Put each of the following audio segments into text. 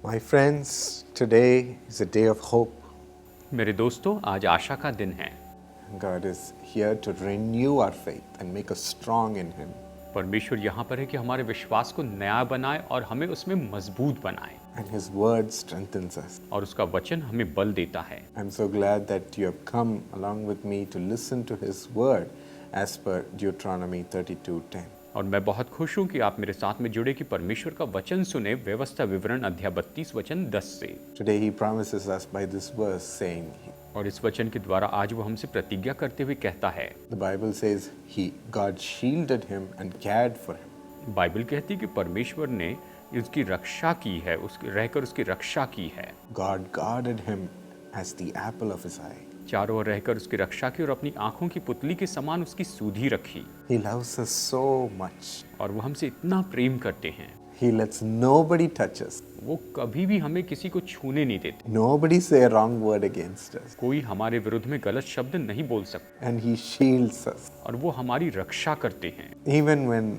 My friends, today is a day of hope. मेरे दोस्तों, आज आशा का दिन है। God is here to renew our faith and make us strong in Him. परमेश्वर यहाँ पर है कि हमारे विश्वास को नया बनाए और हमें उसमें मजबूत बनाए। And His word strengthens us. और उसका वचन हमें बल देता है। I'm so glad that you have come along with me to listen to His word as per Deuteronomy 32:10. और मैं बहुत खुश हूँ कि आप मेरे साथ में जुड़े कि परमेश्वर का वचन सुने। व्यवस्था विवरण अध्याय 32 वचन 10 से। Today He promises us by this verse saying, और इस वचन के द्वारा आज वो हमसे प्रतिज्ञा करते हुए कहता है। the Bible says, God shielded him and cared for him. Bible कहती है कि परमेश्वर ने उसकी रक्षा की है, रहकर उसकी रक्षा की है। God guarded him as the apple of His eye. चारों ओर रहकर उसकी रक्षा की और अपनी आंखों की पुतली के समान उसकी सुधि रखी। He loves us so much. और वो हमसे इतना प्रेम करते हैं। He lets nobody touch us. वो कभी भी हमें किसी को छूने नहीं देते। Nobody say a wrong word against us. कोई हमारे विरुद्ध में गलत शब्द नहीं बोल सकता। And He shields us. और वो हमारी रक्षा करते हैं। Even when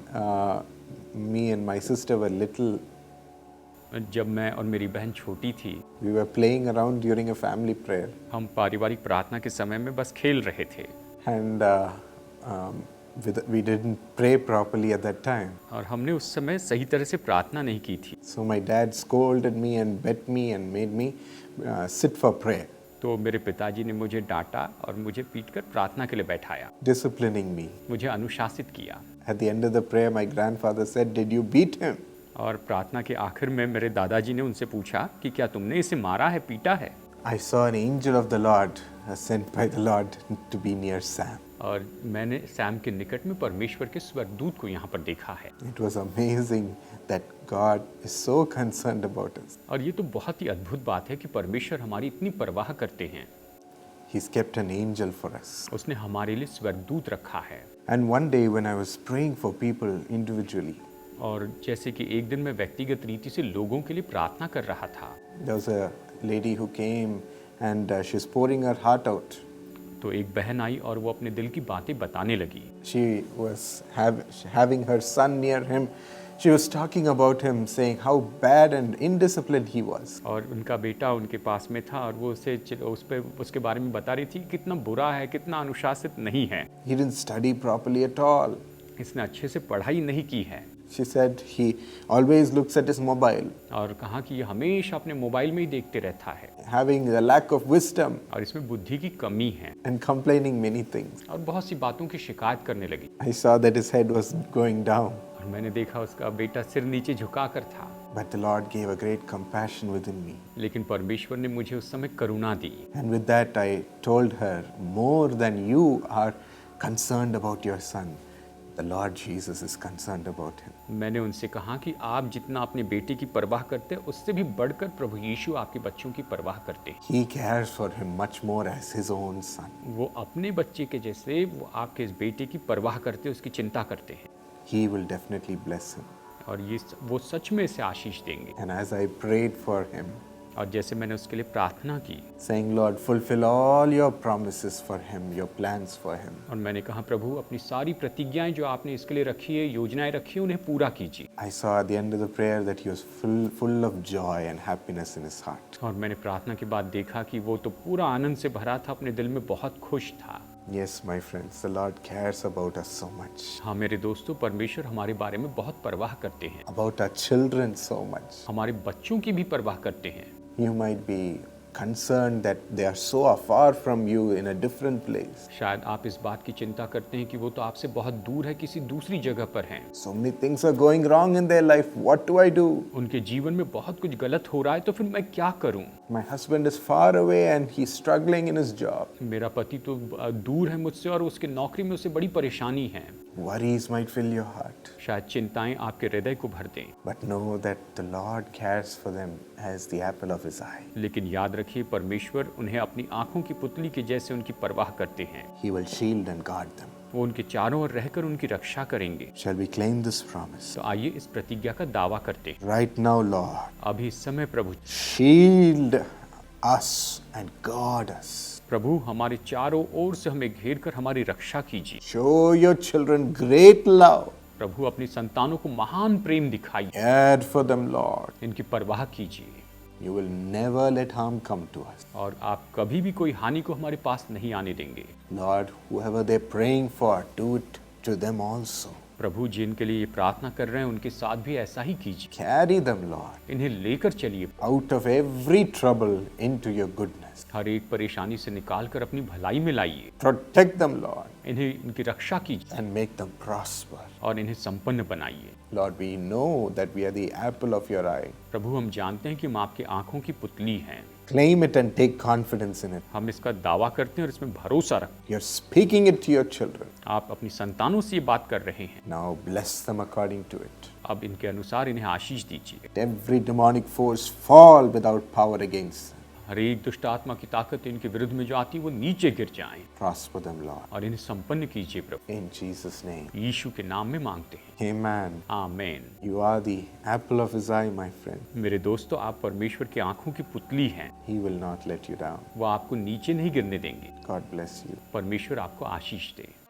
me and my sister were little, जब मैं और मेरी बहन छोटी थी, we were playing around during a family prayer. हम पारिवारिक प्रार्थना के समय में बस खेल रहे थे। And we didn't pray properly at that time. और हमने उस समय सही तरह से प्रार्थना नहीं की थी। So my dad scolded me and beat me and made me sit for prayer. तो मेरे पिताजी ने मुझे डांटा और मुझे पीटकर प्रार्थना के लिए बैठाया। Disciplining me. मुझे अनुशासित किया। At the end of the prayer, my grandfather said, "Did you beat him?" और प्रार्थना के आखिर में मेरे दादाजी ने उनसे पूछा कि क्या तुमने इसे मारा है, पीटा है? I saw an angel of the Lord sent by the Lord to be near Sam. और मैंने सैम के निकट में परमेश्वर के स्वर्गदूत को यहाँ पर देखा है। It was amazing that God is so concerned about us. और ये तो बहुत ही अद्भुत बात है कि परमेश्वर हमारी इतनी परवाह करते हैं। He's kept an angel for us. उसने हमारे लिए स्वर्गदूत रखा है। And one day when I was praying for people individually, और जैसे कि एक दिन मैं व्यक्तिगत रीति से लोगों के लिए प्रार्थना कर रहा था, there was a lady who came and she's pouring her heart out. तो एक बहन आई और वो अपने दिल की बातें बताने लगी। She was having her son near him. She was talking about him, saying how bad and indisciplined he was. और उनका बेटा उनके पास में था और वो उसके बारे में बता रही थी कितना बुरा है, कितना अनुशासित नहीं है। He didn't study properly at all. इसने अच्छे से पढ़ाई नहीं की है। She said he always looks at his mobile. और कहा कि ये हमेशा अपने मोबाइल में ही देखते रहता है। Having a lack of wisdom. और इसमें बुद्धि की कमी है। And complaining many things. और बहुत सी बातों की शिकायत करने लगी। I saw that his head was going down. और मैंने देखा उसका बेटा सिर नीचे झुका कर था। But the Lord gave a great compassion within me. लेकिन परमेश्वर ने मुझे उस समय करुणा दी। And with that I told her, more than you are concerned about your son, the Lord Jesus is concerned about him. मैंने उनसे कहा कि आप जितना अपने बेटे की परवाह करते हैं, उससे भी बढ़कर प्रभु यीशु आपके बच्चों की परवाह करते हैं। He cares for him much more as his own son. वो अपने बच्चे के जैसे वो आपके इस बेटे की परवाह करते, उसकी चिंता करते हैं। He will definitely bless him. और वो सच में इसे आशीष देंगे। And as I prayed for him, और जैसे मैंने उसके लिए प्रार्थना की, saying, Lord, fulfill all your promises for him, your plans for him. और मैंने कहा प्रभु अपनी सारी प्रतिज्ञाएं जो आपने इसके लिए रखी है, योजनाएं रखी है, उन्हें पूरा कीजिए। I saw at the end of the prayer that he was full of joy and happiness in his heart. और मैंने प्रार्थना के बाद देखा कि वो तो पूरा आनंद से भरा था, अपने दिल में बहुत खुश था। Yes, my friends, the Lord cares about us so much. हाँ मेरे दोस्तों, परमेश्वर हमारे बारे में बहुत परवाह करते हैं। About our children so much. हमारे बच्चों की भी परवाह करते हैं। You might be concerned that they are so far from you in a different place. शायद आप इस बात की चिंता करते हैं कि वो तो आपसे बहुत दूर है, किसी दूसरी जगह पर हैं। So many things are going wrong in their life. What do I do? उनके जीवन में बहुत कुछ गलत हो रहा है, तो फिर मैं क्या करूं? My husband is far away and he's struggling in his job. मेरा पति तो दूर है मुझसे और उसके नौकरी में उसे बड़ी परेशानी है। Worries might fill your heart. शायद चिंताएं आपके हृदय को भर दें। But know that the Lord cares for them as the apple of his eye. लेकिन याद रखिए परमेश्वर उन्हें अपनी आंखों की पुतली के जैसे उनकी परवाह करते हैं। He will shield and guard them. वो उनके चारों ओर रहकर उनकी रक्षा करेंगे। Shall we claim this promise? तो आइए इस प्रतिज्ञा का दावा करते हैं। Right now, Lord, अभी इस समय प्रभु shield us and guard us. प्रभु हमारे चारों ओर से हमें घेर कर हमारी रक्षा कीजिए। Show your children great love. प्रभु अपनी संतानों को महान प्रेम दिखाइए। Care for them, Lord. इनकी परवाह कीजिए। You will never let harm come to us. और आप कभी भी कोई हानि को हमारे पास नहीं आने देंगे। Lord, whoever they're praying for, do it to them also. प्रभु जिनके लिए ये प्रार्थना कर रहे हैं उनके साथ भी ऐसा ही कीजिए। Carry them, Lord, इन्हें लेकर चलिए, out of every trouble into your goodness. हर एक परेशानी से निकाल कर अपनी भलाई में लाइए। Protect them, Lord, इन्हें इनकी रक्षा कीजिए and make them prosper. और इन्हें संपन्न बनाइए। Lord, we know that we are the apple of your eye. प्रभु हम जानते हैं कि हम आपकी आंखों की पुतली हैं। Claim it and take confidence in it. हम इसका दावा करते हैं और इसमें भरोसा रखते You're speaking it to your children. हैं। आप अपनी संतानों से ये बात कर रहे हैं। Now bless them according to it. अब इनके अनुसार इन्हें आशीष दीजिए। Let every demonic force fall without power against them. हर एक दुष्ट आत्मा की ताकत इनके विरुद्ध में जो आती है वो नीचे गिर जाएं Prosper them, Lord. और इन्हें संपन्न कीजिए प्रभु। In Jesus' name. यीशु के नाम में मांगते हैं, Amen. आमीन। You are the apple of his eye, my friend. मेरे दोस्तों, आप परमेश्वर की आंखों की पुतली हैं। He will not let you down. वो आपको नीचे नहीं गिरने देंगे। God bless you. परमेश्वर आपको आशीष दे।